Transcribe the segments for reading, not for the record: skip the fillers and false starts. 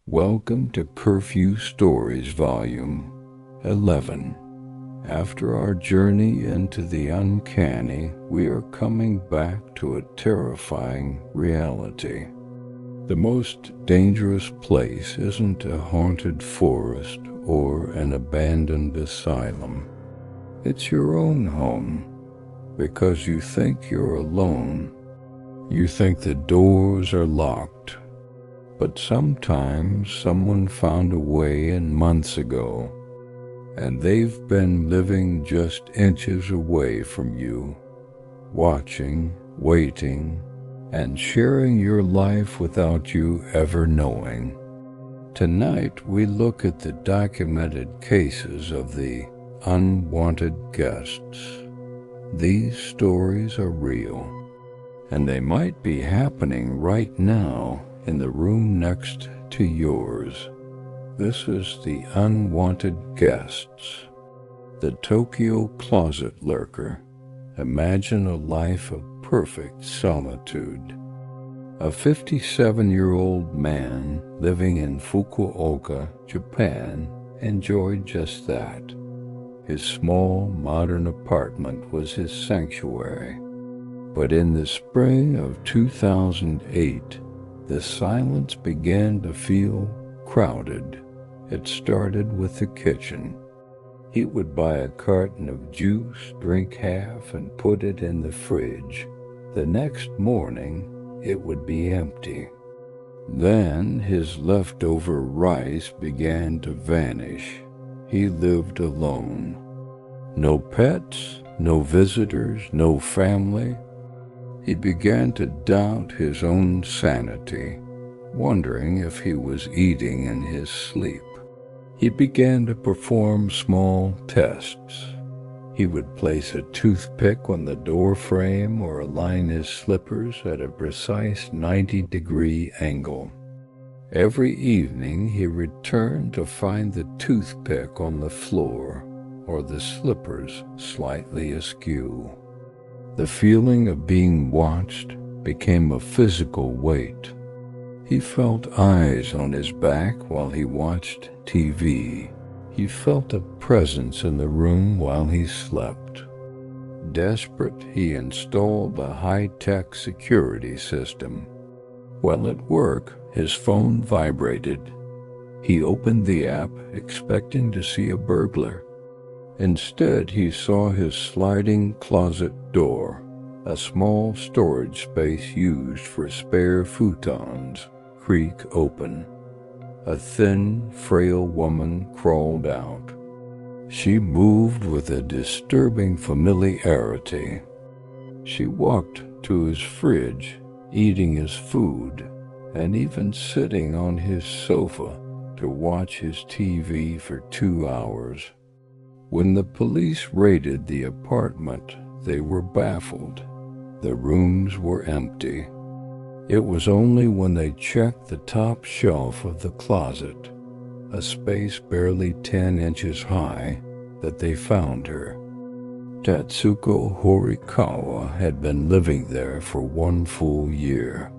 Welcome to Curfew Stories Volume 11. After our journey into the uncanny, we are coming back to a terrifying reality. The most dangerous place isn't a haunted forest or an abandoned asylum. It's your own home, because you think you're alone. You think the doors are locked. But sometimes someone found a way in months ago, and they've been living just inches away from you, watching, waiting, and sharing your life without you ever knowing. Tonight we look at the documented cases of the unwanted guests. These stories are real, and they might be happening right now in the room next to yours. This is the Unwanted Guests. The Tokyo Closet Lurker. Imagine a life of perfect solitude. A 57-year-old man living in Fukuoka, Japan, enjoyed just that. His small, modern apartment was his sanctuary. But in the spring of 2008, the silence began to feel crowded. It started with the kitchen. He would buy a carton of juice, drink half, and put it in the fridge. The next morning, it would be empty. Then his leftover rice began to vanish. He lived alone. No pets, no visitors, no family. He began to doubt his own sanity, wondering if he was eating in his sleep. He began to perform small tests. He would place a toothpick on the door frame or align his slippers at a precise 90-degree angle. Every evening he returned to find the toothpick on the floor or the slippers slightly askew. The feeling of being watched became a physical weight. He felt eyes on his back while he watched TV. He felt a presence in the room while he slept. Desperate, he installed a high-tech security system. While at work, his phone vibrated. He opened the app, expecting to see a burglar. Instead, he saw his sliding closet door, a small storage space used for spare futons, creak open. A thin, frail woman crawled out. She moved with a disturbing familiarity. She walked to his fridge, eating his food, and even sitting on his sofa to watch his TV for 2 hours. When the police raided the apartment, they were baffled. The rooms were empty. It was only when they checked the top shelf of the closet, a space barely 10 inches high, that they found her. Tatsuko Horikawa had been living there for 1 full year.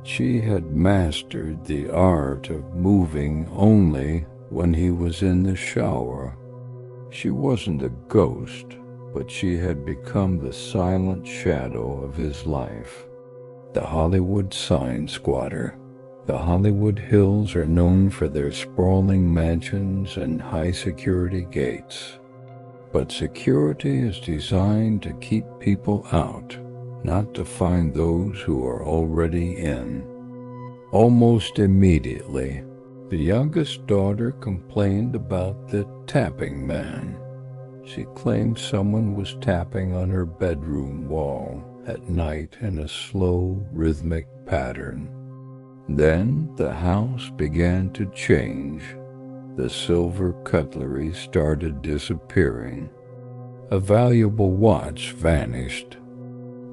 She had mastered the art of moving only when he was in the shower. She wasn't a ghost, but she had become the silent shadow of his life. The Hollywood sign squatter. The Hollywood Hills are known for their sprawling mansions and high-security gates. But security is designed to keep people out, not to find those who are already in. Almost immediately, the youngest daughter complained about the tapping man. She claimed someone was tapping on her bedroom wall at night in a slow, rhythmic pattern. Then the house began to change. The silver cutlery started disappearing. A valuable watch vanished.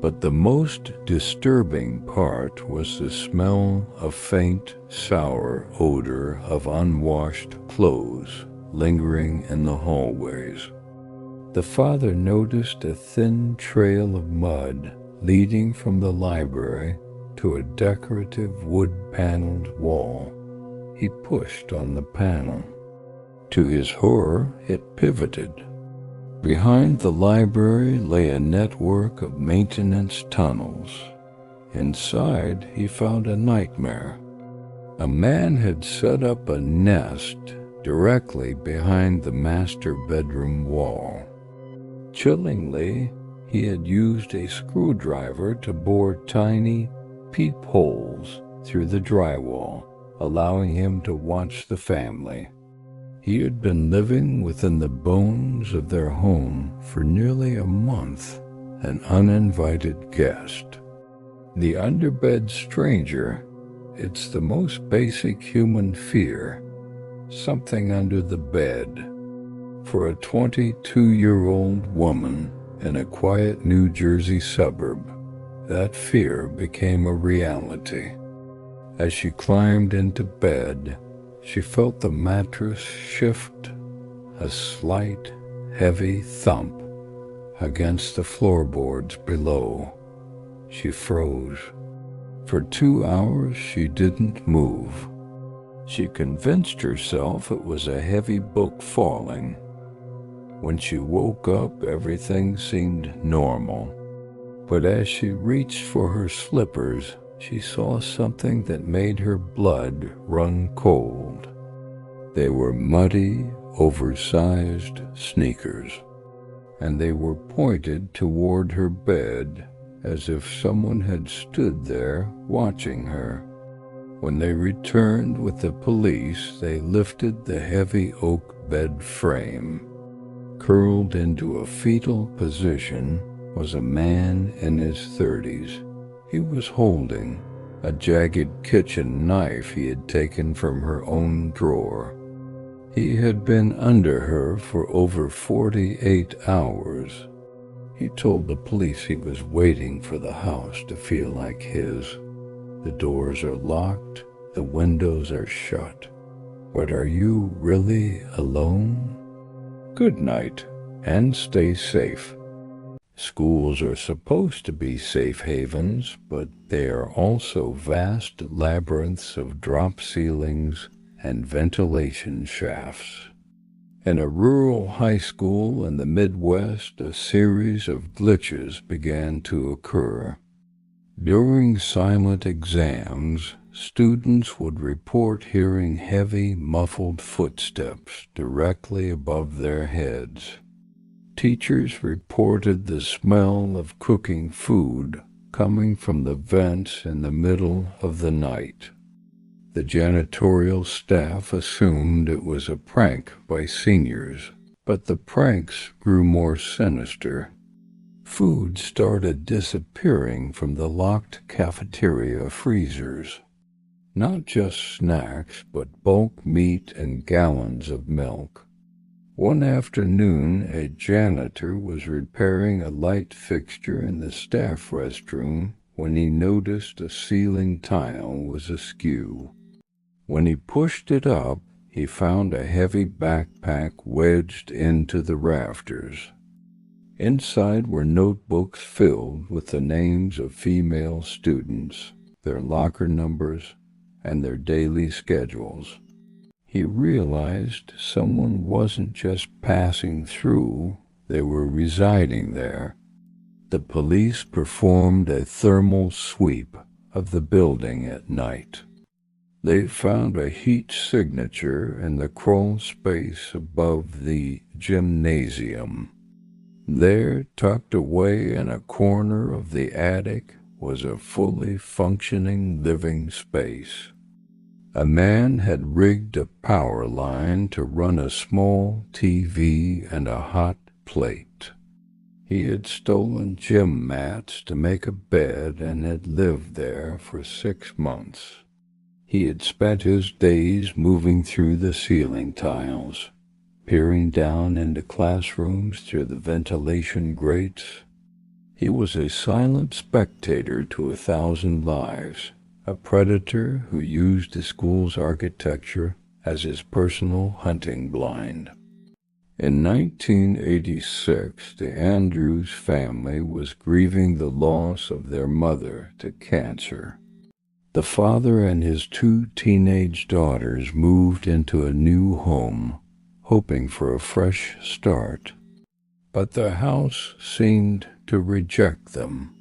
But the most disturbing part was the smell of faint, sour odor of unwashed clothes lingering in the hallways. The father noticed a thin trail of mud leading from the library to a decorative wood-paneled wall. he pushed on the panel. To his horror, it pivoted. Behind the library lay a network of maintenance tunnels. Inside, he found a nightmare. A man had set up a nest directly behind the master bedroom wall. Chillingly, he had used a screwdriver to bore tiny peepholes through the drywall, allowing him to watch the family. He had been living within the bones of their home for nearly a month, an uninvited guest. The underbed stranger, it's the most basic human fear, something under the bed. For a 22-year-old woman in a quiet New Jersey suburb, that fear became a reality. As she climbed into bed, she felt the mattress shift, a slight, heavy thump against the floorboards below. She froze. For 2 hours she didn't move. She convinced herself it was a heavy book falling. When she woke up, everything seemed normal. But as she reached for her slippers, she saw something that made her blood run cold. They were muddy, oversized sneakers, and they were pointed toward her bed as if someone had stood there watching her. When they returned with the police, they lifted the heavy oak bed frame. Curled into a fetal position was a man in his 30s. He was holding a jagged kitchen knife he had taken from her own drawer. He had been under her for over 48 hours. He told the police he was waiting for the house to feel like his. The doors are locked, the windows are shut. But are you really alone? Good night, and stay safe. Schools are supposed to be safe havens, but they are also vast labyrinths of drop ceilings and ventilation shafts. In a rural high school in the Midwest, a series of glitches began to occur. During silent exams, students would report hearing heavy, muffled footsteps directly above their heads. Teachers reported the smell of cooking food coming from the vents in the middle of the night. The janitorial staff assumed it was a prank by seniors, but the pranks grew more sinister. Food started disappearing from the locked cafeteria freezers. Not just snacks, but bulk meat and gallons of milk. One afternoon, a janitor was repairing a light fixture in the staff restroom when he noticed a ceiling tile was askew. When he pushed it up, he found a heavy backpack wedged into the rafters. Inside were notebooks filled with the names of female students, their locker numbers, and their daily schedules. He realized someone wasn't just passing through, they were residing there. The police performed a thermal sweep of the building at night. They found a heat signature in the crawlspace above the gymnasium. There, tucked away in a corner of the attic, was a fully functioning living space. A man had rigged a power line to run a small TV and a hot plate. He had stolen gym mats to make a bed and had lived there for 6 months. He had spent his days moving through the ceiling tiles, peering down into classrooms through the ventilation grates. He was a silent spectator to 1,000 lives, a predator who used the school's architecture as his personal hunting blind. In 1986, the Andrews family was grieving the loss of their mother to cancer. The father and his 2 teenage daughters moved into a new home, hoping for a fresh start. But the house seemed to reject them.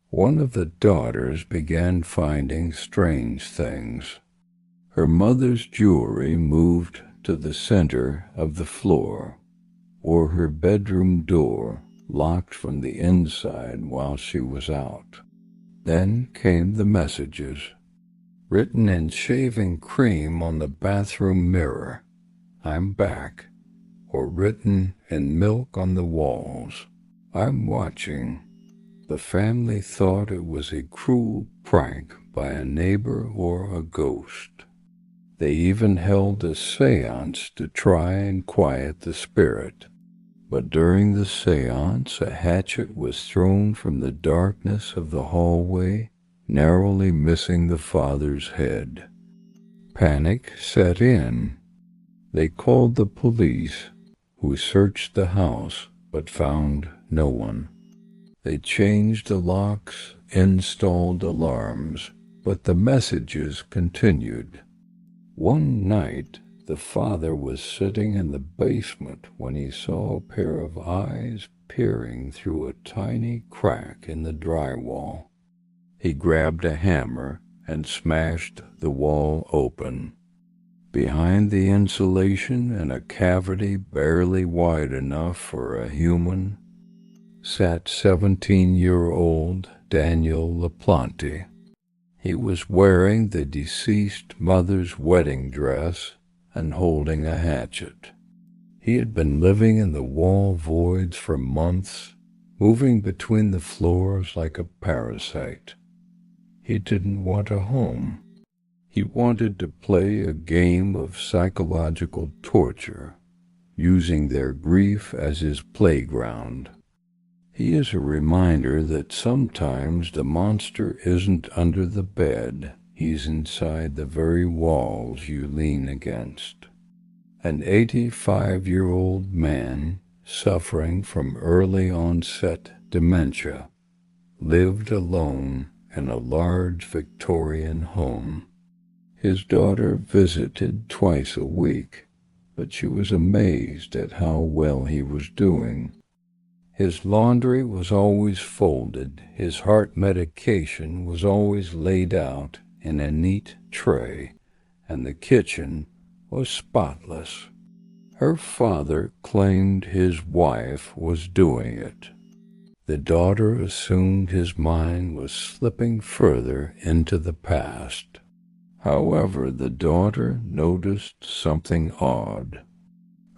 One of the daughters began finding strange things. Her mother's jewelry moved to the center of the floor, or her bedroom door locked from the inside while she was out. Then came the messages, written in shaving cream on the bathroom mirror, "I'm back," or written in milk on the walls, "I'm watching." The family thought it was a cruel prank by a neighbor or a ghost. They even held a seance to try and quiet the spirit. But during the seance, a hatchet was thrown from the darkness of the hallway, narrowly missing the father's head. Panic set in. They called the police, who searched the house but found no one. They changed the locks, installed alarms, but the messages continued. One night, the father was sitting in the basement when he saw a pair of eyes peering through a tiny crack in the drywall. He grabbed a hammer and smashed the wall open. Behind the insulation, in a cavity barely wide enough for a human, sat 17-year-old Daniel LaPlante. He was wearing the deceased mother's wedding dress and holding a hatchet. He had been living in the wall voids for months, moving between the floors like a parasite. He didn't want a home. He wanted to play a game of psychological torture, using their grief as his playground. He is a reminder that sometimes the monster isn't under the bed, he's inside the very walls you lean against. An 85-year-old man, suffering from early onset dementia, lived alone in a large Victorian home. His daughter visited twice a week, but she was amazed at how well he was doing. His laundry was always folded, his heart medication was always laid out in a neat tray, and the kitchen was spotless. Her father claimed his wife was doing it. The daughter assumed his mind was slipping further into the past. However, the daughter noticed something odd.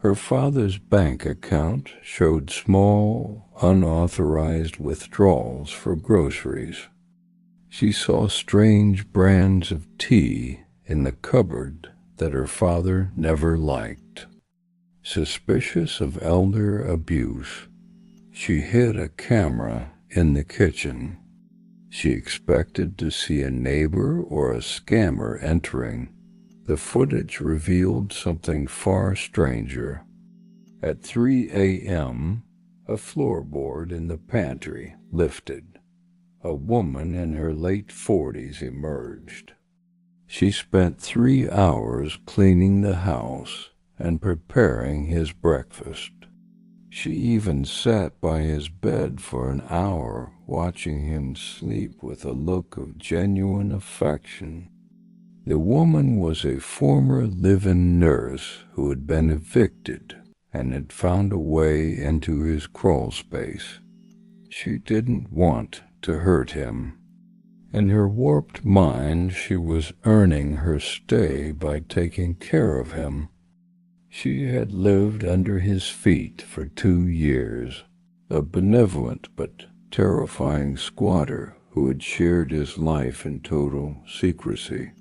Her father's bank account showed small, unauthorized withdrawals for groceries. She saw strange brands of tea in the cupboard that her father never liked. Suspicious of elder abuse, she hid a camera in the kitchen. She expected to see a neighbor or a scammer entering. The footage revealed something far stranger. At 3 a.m., a floorboard in the pantry lifted. A woman in her late 40s emerged. She spent 3 hours cleaning the house and preparing his breakfast. She even sat by his bed for an hour, watching him sleep with a look of genuine affection. The woman was a former live-in nurse who had been evicted and had found a way into his crawlspace. She didn't want to hurt him. In her warped mind, she was earning her stay by taking care of him. She had lived under his feet for 2 years, a benevolent but terrifying squatter who had shared his life in total secrecy.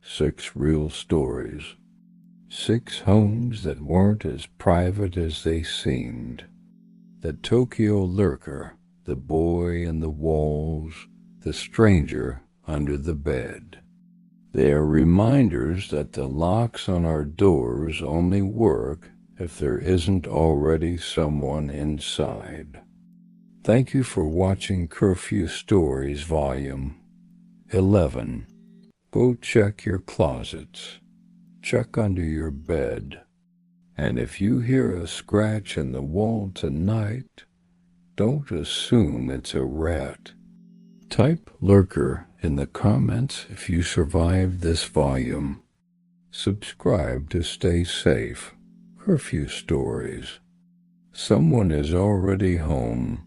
6 real stories. 6 homes that weren't as private as they seemed. The Tokyo Lurker, the boy in the walls, the stranger under the bed. They are reminders that the locks on our doors only work if there isn't already someone inside. Thank you for watching Curfew Stories Volume 11. Go check your closets. Check under your bed. And if you hear a scratch in the wall tonight, don't assume it's a rat. Type lurker in the comments if you survived this volume. Subscribe to stay safe. Curfew stories. Someone is already home.